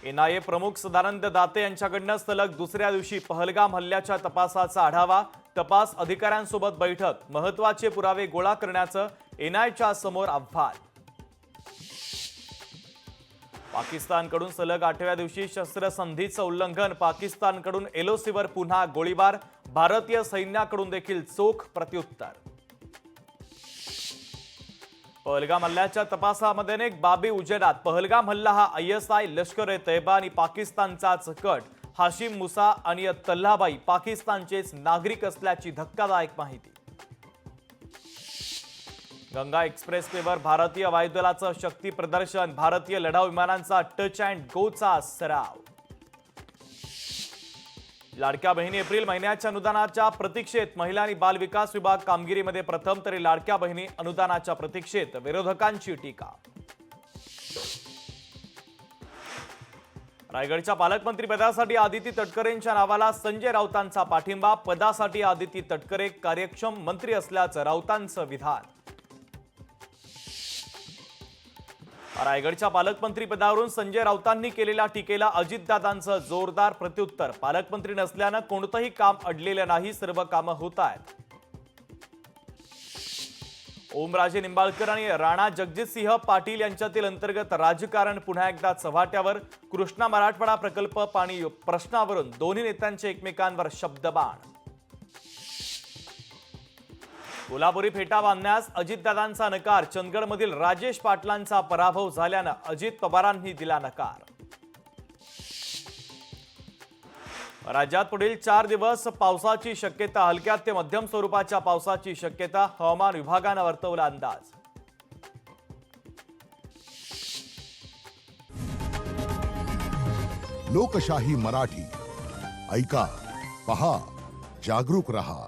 NIA प्रमुख सदानंद दाते यांच्याकडून सलग दुसऱ्या दिवशी पहलगाम हल्ल्याच्या तपासाचा आढावा। तपास अधिकाऱ्यांसोबत बैठक। महत्त्वाचे पुरावे गोळा करण्याचं एनआयएच्या समोर आव्हान। पाकिस्तानकडून सलग 8व्या दिवशी शस्त्रसंधीचं उल्लंघन। पाकिस्तानकडून एलओसीवर पुन्हा गोळीबार। भारतीय सैन्याकडून देखील चोख प्रत्युत्तर। पहलगाम हल्ल्याच्या तपासामध्ये अनेक बाबी उजेडात। पहलगाम हल्ला हा आयएसआय, लष्कर-ए-तैयबा आणि पाकिस्तानचाच कट। हाशिम मुसा आणि तल्हाबाई पाकिस्तानचेच नागरिक असल्याची धक्कादायक माहिती। गंगा एक्सप्रेसवेवर भारतीय वायुदलाचं शक्ती प्रदर्शन। भारतीय लढाऊ विमानांचा टच अँड गोचा सराव। लाडक्या बहिणी एप्रिल महिन्याच्या अनुदानाच्या प्रतीक्षेत। महिला आणि बाल विकास विभाग कामगिरीमध्ये प्रथम, तरी लाडक्या बहिणी अनुदानाच्या प्रतीक्षेत। विरोधकांची टीका। रायगडच्या पालकमंत्रीपदासाठी आदिती तटकरेंच्या नावाला संजय राऊतांचा पाठिंबा। पदासाठी आदिती तटकरे कार्यक्षम मंत्री असल्याचं राऊतांचं विधान। रायगडच्या पालकमंत्रीपदावरून संजय राऊतांनी केलेल्या टीकेला अजितदादांचं जोरदार प्रत्युत्तर। पालकमंत्री नसल्यानं कोणतंही काम अडलेलं नाही, सर्व कामं होत आहेत। ओमराजे निंबाळकर आणि राणा जगजितसिंह पाटील यांच्यातील अंतर्गत राजकारण पुन्हा एकदा चव्हाट्यावर। कृष्णा मराठवाडा प्रकल्प पाणी प्रश्नावरून दोन्ही नेत्यांचे एकमेकांवर शब्दबाण। कोल्हापुरी फेटा बांधण्यास अजितदादांचा नकार। चंदगडमधील राजेश पाटलांचा पराभव झाल्यानं अजित पवारांनी दिला नकार। राज्यात पुढील 4 दिवस पावसाची शक्यता। हलक्या ते मध्यम स्वरूपाच्या पावसाची शक्यता। हवामान विभागानं वर्तवला अंदाज। लोकशाही मराठी ऐका, पहा, जागरूक रहा।